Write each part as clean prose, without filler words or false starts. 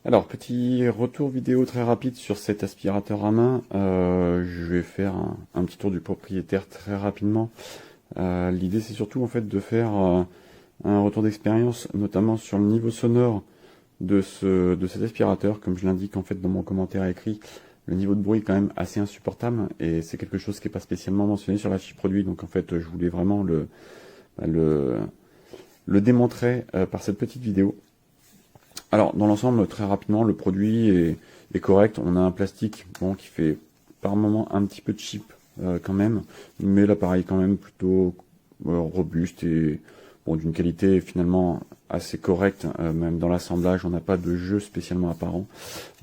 Alors, petit retour vidéo très rapide sur cet aspirateur à main. Je vais faire un petit tour du propriétaire très rapidement. L'idée, c'est surtout en fait de faire un retour d'expérience, notamment sur le niveau sonore de cet aspirateur. Comme je l'indique en fait dans mon commentaire écrit, le niveau de bruit est quand même assez insupportable et c'est quelque chose qui n'est pas spécialement mentionné sur la fiche produit. Donc en fait, je voulais vraiment le démontrer par cette petite vidéo. Alors, dans l'ensemble, très rapidement, le produit est correct. On a un plastique bon, qui fait par moment un petit peu cheap quand même, mais l'appareil quand même plutôt robuste et bon, d'une qualité finalement assez correcte. Même dans l'assemblage, on n'a pas de jeu spécialement apparent.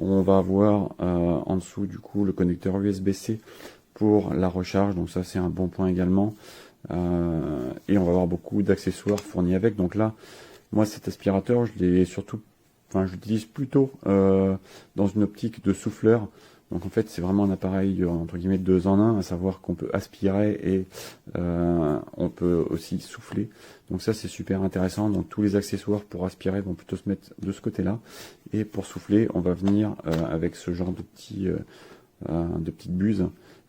On va avoir en dessous du coup le connecteur USB-C pour la recharge, donc ça c'est un bon point également. Et on va avoir beaucoup d'accessoires fournis avec. Donc là, moi cet aspirateur, je l'utilise plutôt dans une optique de souffleur. Donc en fait c'est vraiment un appareil entre guillemets 2 en 1, à savoir qu'on peut aspirer et on peut aussi souffler. Donc ça c'est super intéressant. Donc tous les accessoires pour aspirer vont plutôt se mettre de ce côté-là. Et pour souffler, on va venir avec ce genre de petites buses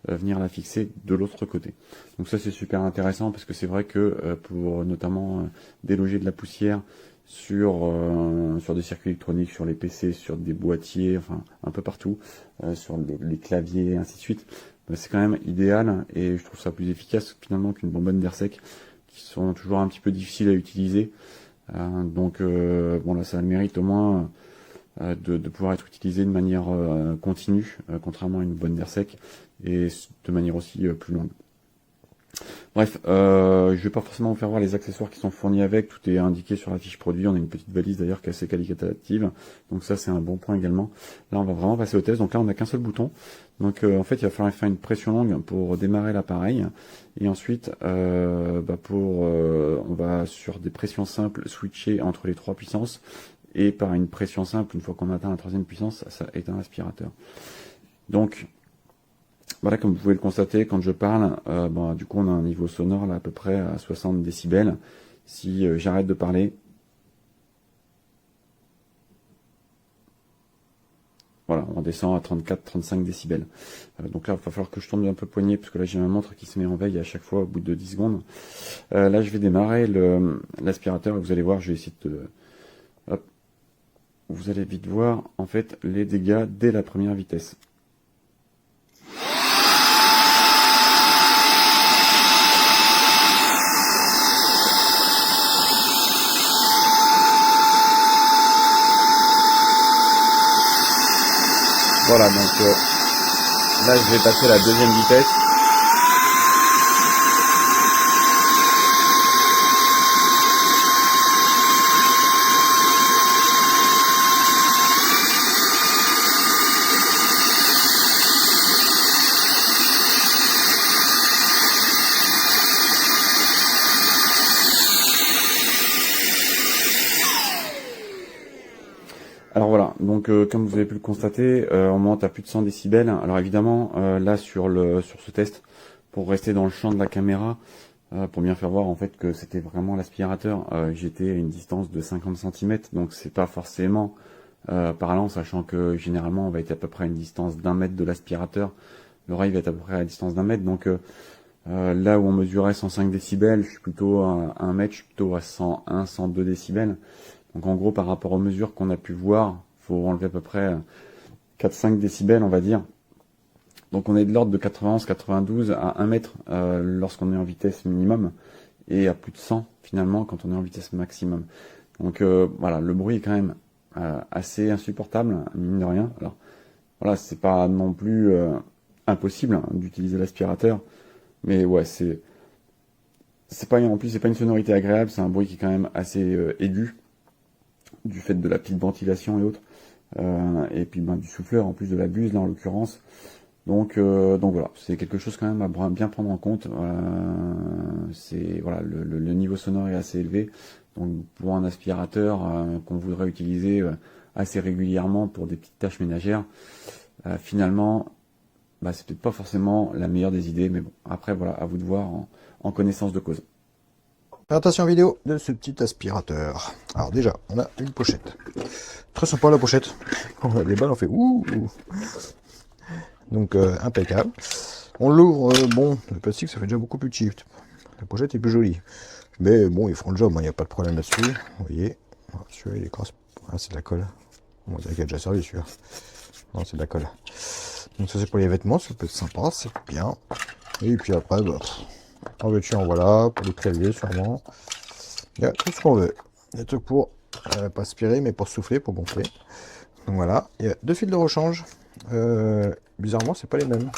venir la fixer de l'autre côté. Donc ça c'est super intéressant parce que c'est vrai que pour notamment déloger de la poussière sur des circuits électroniques, sur les PC, sur des boîtiers, enfin un peu partout, sur les claviers, ainsi de suite, c'est quand même idéal et je trouve ça plus efficace finalement qu'une bonbonne d'air sec qui sont toujours un petit peu difficiles à utiliser. Donc bon là ça a le mérite au moins de pouvoir être utilisé de manière continue, contrairement à une bonne d'air sec, et de manière aussi plus longue. Bref, je vais pas forcément vous faire voir les accessoires qui sont fournis avec, tout est indiqué sur la fiche produit, on a une petite valise d'ailleurs qui est assez qualitative, donc ça c'est un bon point également. Là on va vraiment passer au test, donc là on n'a qu'un seul bouton, donc en fait il va falloir faire une pression longue pour démarrer l'appareil, et ensuite on va sur des pressions simples switcher entre les 3 puissances, et par une pression simple, une fois qu'on atteint la 3e puissance, ça éteint l'aspirateur. Donc voilà, comme vous pouvez le constater, quand je parle, du coup on a un niveau sonore là à peu près à 60 décibels. Si j'arrête de parler, voilà, on descend à 34-35 décibels. Donc là, il va falloir que je tourne un peu le poignet, parce que là j'ai ma montre qui se met en veille à chaque fois au bout de 10 secondes. Là je vais démarrer l'aspirateur, et vous allez voir, je vais essayer de... Hop. Vous allez vite voir en fait les dégâts dès la première vitesse. Voilà, donc là je vais passer à la 2e vitesse. Alors voilà, donc comme vous avez pu le constater, on monte à plus de 100 décibels. Alors évidemment, là sur ce test, pour rester dans le champ de la caméra, pour bien faire voir en fait que c'était vraiment l'aspirateur, j'étais à une distance de 50 cm, donc c'est pas forcément parlant, sachant que généralement on va être à peu près à une distance d'1 mètre de l'aspirateur, l'oreille va être à peu près à la distance d'1 mètre, donc là où on mesurait 105 décibels, je suis plutôt à 1 mètre, je suis plutôt à 101, 102 décibels. Donc en gros, par rapport aux mesures qu'on a pu voir, faut enlever à peu près 4-5 décibels, on va dire. Donc on est de l'ordre de 91-92 à 1 mètre lorsqu'on est en vitesse minimum, et à plus de 100 finalement quand on est en vitesse maximum. Donc voilà, le bruit est quand même assez insupportable, mine de rien. Alors voilà, c'est pas non plus impossible d'utiliser l'aspirateur, mais ouais, c'est pas en plus c'est pas une sonorité agréable, c'est un bruit qui est quand même assez aigu, du fait de la petite ventilation et autres, et puis du souffleur en plus de la buse là en l'occurrence. Donc voilà, c'est quelque chose quand même à bien prendre en compte. C'est voilà, le niveau sonore est assez élevé, donc pour un aspirateur qu'on voudrait utiliser assez régulièrement pour des petites tâches ménagères, finalement c'est peut-être pas forcément la meilleure des idées, mais bon, après voilà, à vous de voir en connaissance de cause. Présentation vidéo de ce petit aspirateur. Alors déjà, on a une pochette. Très sympa la pochette. On a des balles, on fait ouh. Donc impeccable. On l'ouvre, bon, le plastique ça fait déjà beaucoup plus cheap. La pochette est plus jolie. Mais bon, ils feront le job, il n'y a pas de problème là-dessus. Vous voyez, celui-là il est crasse. Ah, c'est de la colle. On dirait qu'il a déjà servi celui-là. Non, c'est de la colle. Donc ça c'est pour les vêtements, ça peut être sympa, c'est bien. Et puis après, bah, en veux-tu, en voilà, pour les claviers sûrement. Il y a tout ce qu'on veut. Des trucs pour pas aspirer, mais pour souffler, pour gonfler. Donc voilà, il y a deux fils de rechange. Bizarrement, c'est pas les mêmes.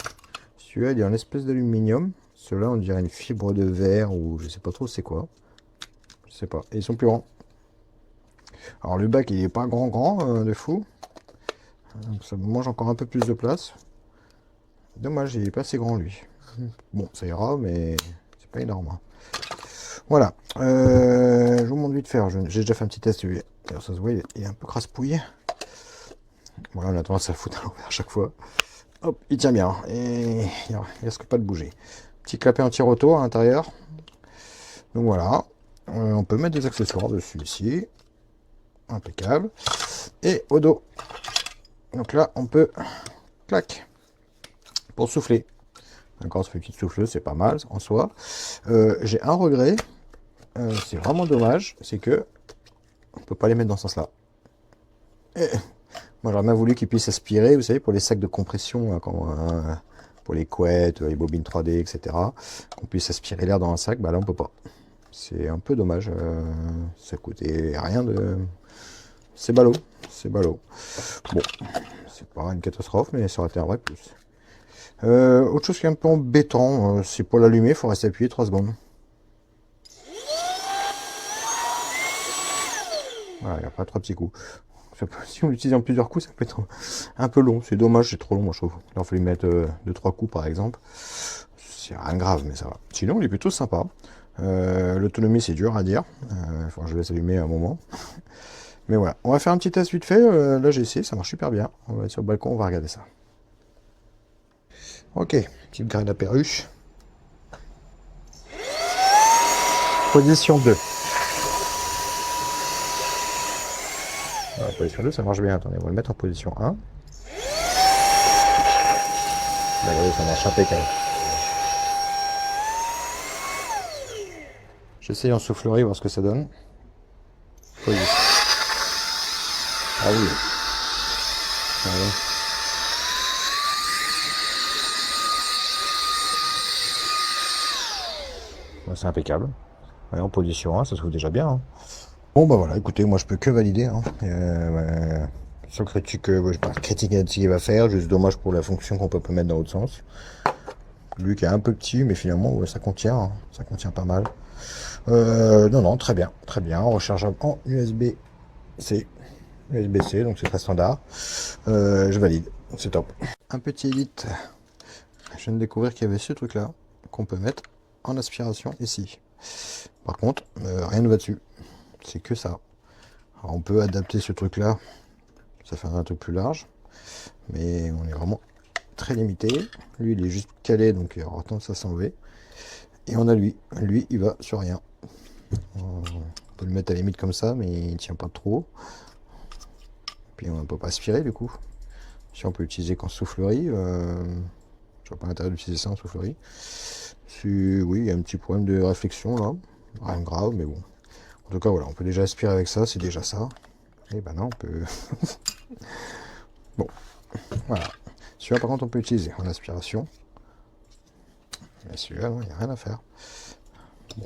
Celui-là, il est en espèce d'aluminium. Ceux-là, on dirait une fibre de verre ou je sais pas trop c'est quoi. Je sais pas. Et ils sont plus grands. Alors le bac, il est pas grand de fou. Donc ça mange encore un peu plus de place. Dommage, il est pas assez grand lui. Bon, ça ira, mais c'est pas énorme. Hein. Voilà. Je vous montre vite faire. J'ai déjà fait un petit test. Alors ça se voit, il est un peu crasse-pouille. Voilà, on a tendance à le foutre à l'envers à chaque fois. Hop, il tient bien. Et il risque pas de bouger. Petit clapet anti-roto à l'intérieur. Donc voilà. On peut mettre des accessoires dessus ici. Impeccable. Et au dos. Donc là, on peut... Clac. Pour souffler. D'accord, ça fait une petite souffleuse, c'est pas mal en soi. J'ai un regret. C'est vraiment dommage. C'est que... On peut pas les mettre dans ce sens-là. Moi, j'aurais bien voulu qu'ils puissent aspirer, vous savez, pour les sacs de compression, hein, pour les couettes, les bobines 3D, etc. Qu'on puisse aspirer l'air dans un sac, bah là, on peut pas. C'est un peu dommage. Ça coûtait rien de... C'est ballot. C'est ballot. Bon, c'est pas une catastrophe, mais ça aurait été un vrai plus. Autre chose qui est un peu embêtant, c'est pour l'allumer, il faut rester appuyé 3 secondes. Voilà, il n'y a pas 3 petits coups. Si on l'utilise en plusieurs coups, ça peut être un peu long. C'est dommage, c'est trop long, moi je trouve. Là, il faut lui mettre 2-3 coups par exemple. C'est rien de grave, mais ça va. Sinon, il est plutôt sympa. L'autonomie, c'est dur à dire. Je laisse allumer un moment. Mais voilà, on va faire un petit test vite fait. Là, j'ai essayé, ça marche super bien. On va être sur le balcon, on va regarder ça. Ok, petite graine à perruche. Position 2. Position 2, ça marche bien. Attendez, on va le mettre en position 1. Là, regardez, ça marche impeccable. J'essaye en soufflerie, voir ce que ça donne. Position. Ah oui. Allez. Bon, c'est impeccable. Ouais, en position 1, ça se trouve déjà bien. Hein. Bon bah voilà, écoutez, moi je peux que valider. Hein. Sans critique, je pas critiquer ce qu'il va faire, juste dommage pour la fonction qu'on peut mettre dans l'autre sens. Lui qui est un peu petit, mais finalement ouais, ça contient, hein. Ça contient pas mal. Non, très bien, très bien. Rechargeable en USB-C. USB-C, donc c'est très standard. Je valide, c'est top. Un petit élite. Je viens de découvrir qu'il y avait ce truc là qu'on peut mettre en aspiration ici. Par contre, rien ne va dessus. C'est que ça. Alors, on peut adapter ce truc là. Ça fait un truc plus large. Mais on est vraiment très limité. Lui, il est juste calé, donc il aura tendance à s'enlever. Et on a lui. Lui, il va sur rien. On peut le mettre à la limite comme ça, mais il tient pas trop. Puis on ne peut pas aspirer du coup. Si on peut l'utiliser qu'en soufflerie, je vois pas l'intérêt d'utiliser ça en soufflerie. Oui, il y a un petit problème de réflexion là. Rien de grave, mais bon. En tout cas, voilà, on peut déjà aspirer avec ça, c'est déjà ça. Et ben non, on peut... Bon, voilà. Celui-là, par contre, on peut utiliser en aspiration. Mais celui-là, il n'y a rien à faire. Bon.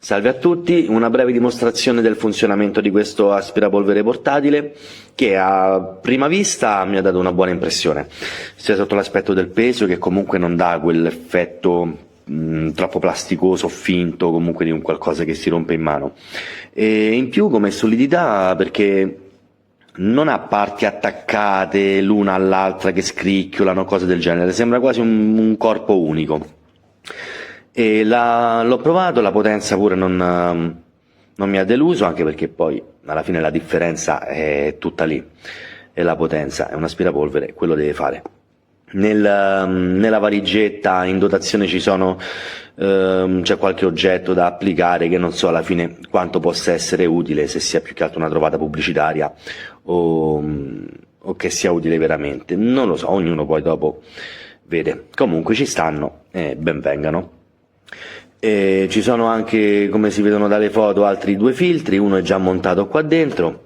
Salve a tutti, una breve dimostrazione del funzionamento di questo aspirapolvere portatile che a prima vista mi ha dato una buona impressione, sia sotto l'aspetto del peso, che comunque non dà quell'effetto troppo plasticoso, finto, comunque di un qualcosa che si rompe in mano, e in più come solidità, perché non ha parti attaccate l'una all'altra che scricchiolano, cose del genere, sembra quasi un corpo unico. E l'ho provato, la potenza pure non mi ha deluso, anche perché poi alla fine la differenza è tutta lì, e la potenza è un aspirapolvere, quello deve fare. Nella valigetta in dotazione c'è qualche oggetto da applicare che non so alla fine quanto possa essere utile, se sia più che altro una trovata pubblicitaria o che sia utile veramente, non lo so, ognuno poi dopo vede. Comunque ci stanno e ben vengano. E ci sono anche, come si vedono dalle foto, altri due filtri, uno è già montato qua dentro,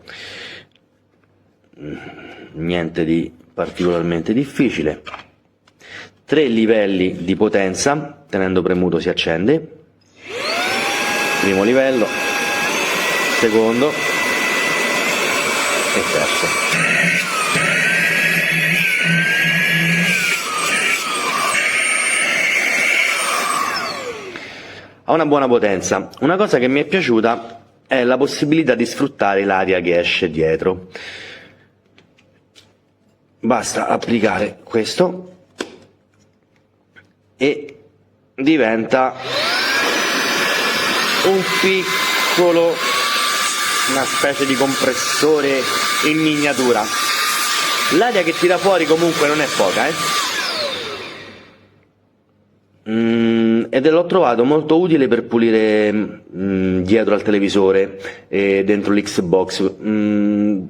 niente di particolarmente difficile. 3 livelli di potenza, tenendo premuto si accende, primo livello, secondo e terzo. Ha una buona potenza. Una cosa che mi è piaciuta è la possibilità di sfruttare l'aria che esce dietro. Basta applicare questo e diventa una specie di compressore in miniatura. L'aria che tira fuori comunque non è poca, ed l'ho trovato molto utile per pulire dietro al televisore e dentro l'Xbox,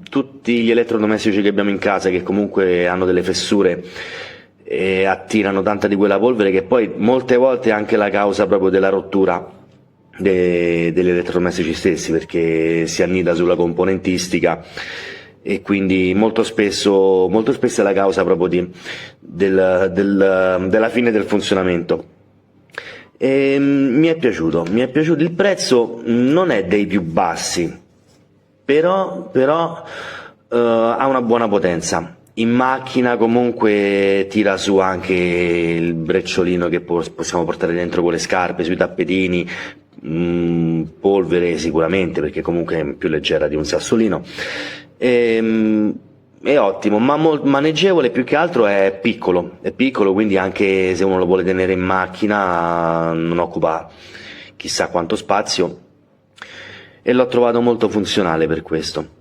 tutti gli elettrodomestici che abbiamo in casa, che comunque hanno delle fessure e attirano tanta di quella polvere, che poi molte volte è anche la causa proprio della rottura degli elettrodomestici stessi, perché si annida sulla componentistica e quindi molto spesso è la causa proprio della fine del funzionamento. E mi è piaciuto, il prezzo non è dei più bassi, però ha una buona potenza. In macchina comunque tira su anche il brecciolino che possiamo portare dentro con le scarpe, sui tappetini, polvere sicuramente, perché comunque è più leggera di un sassolino. È ottimo, ma maneggevole, più che altro è piccolo, quindi anche se uno lo vuole tenere in macchina non occupa chissà quanto spazio, e l'ho trovato molto funzionale per questo.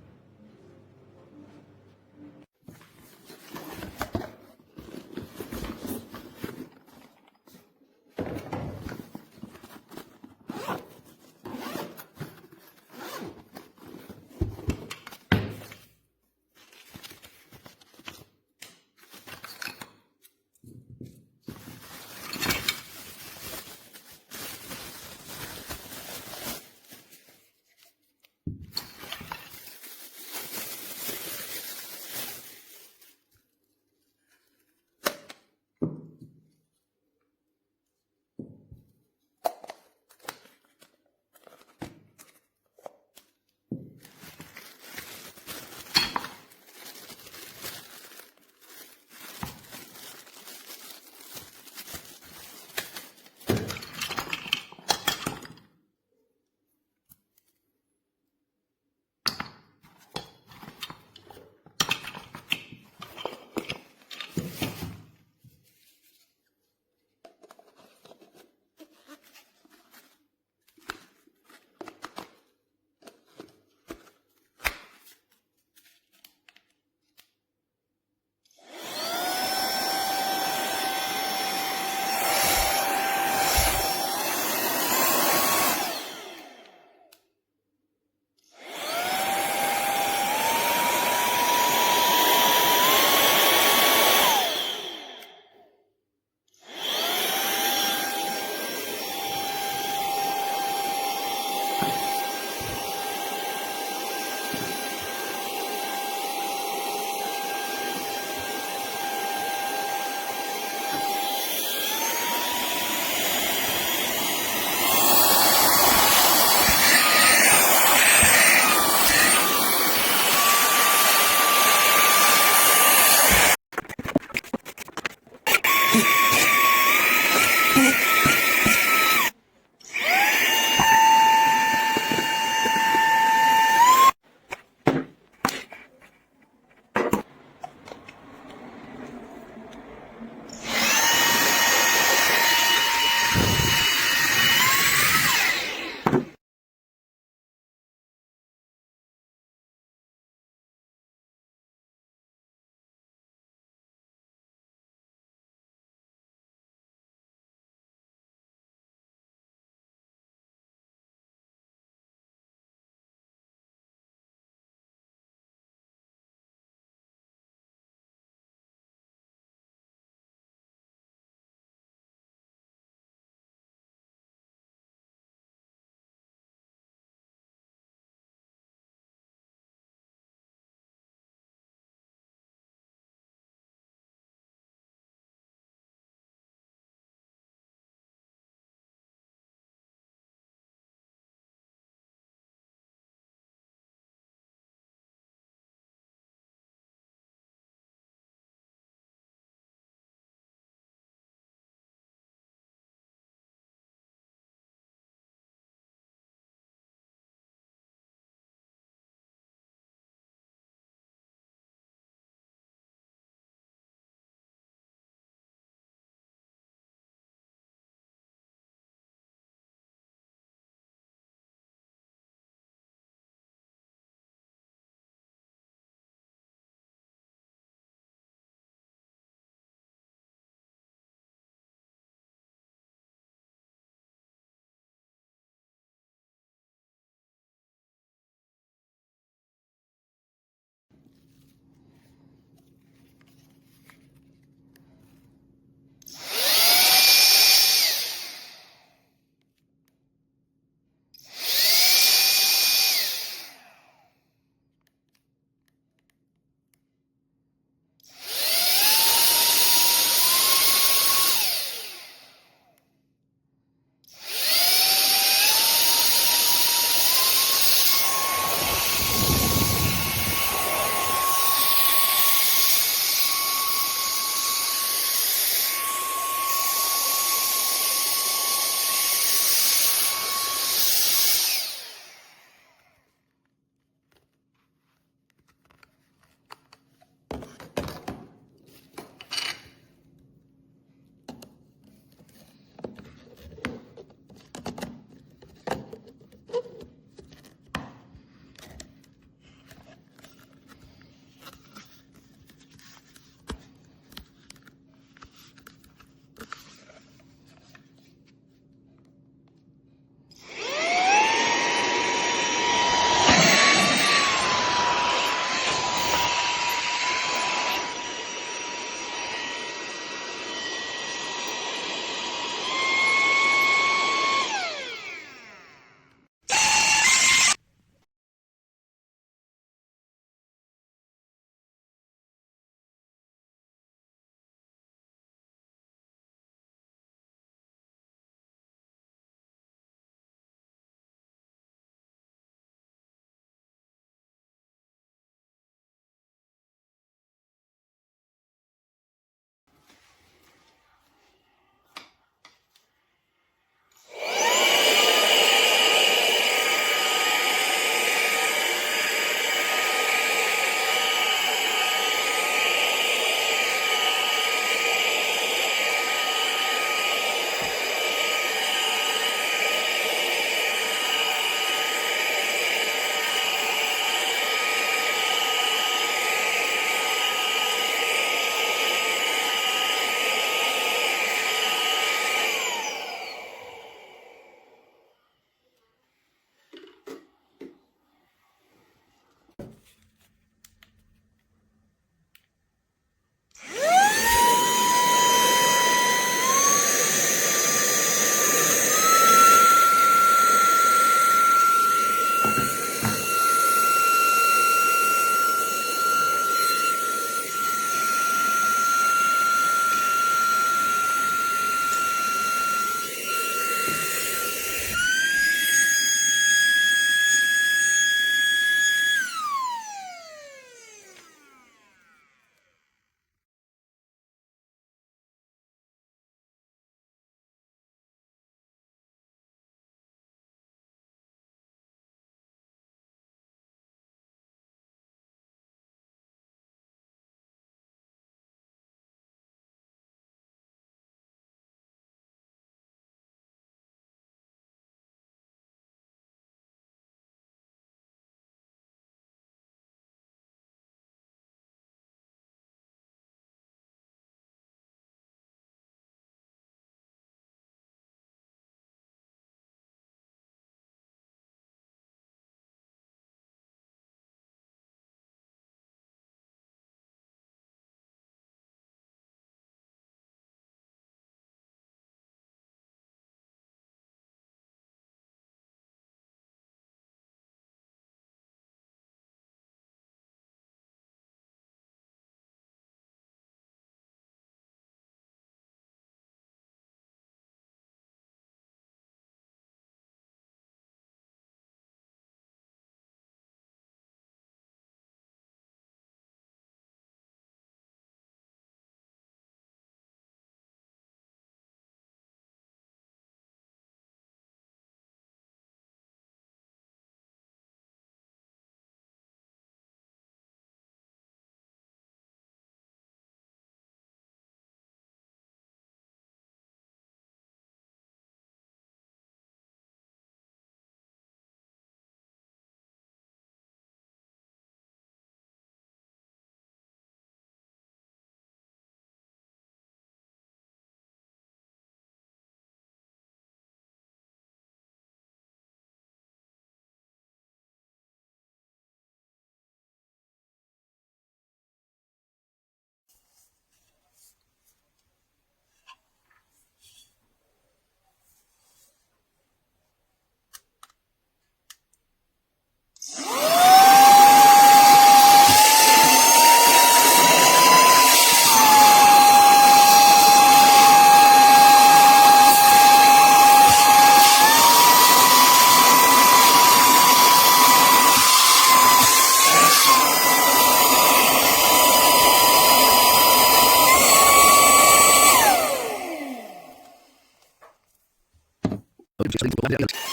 Ok.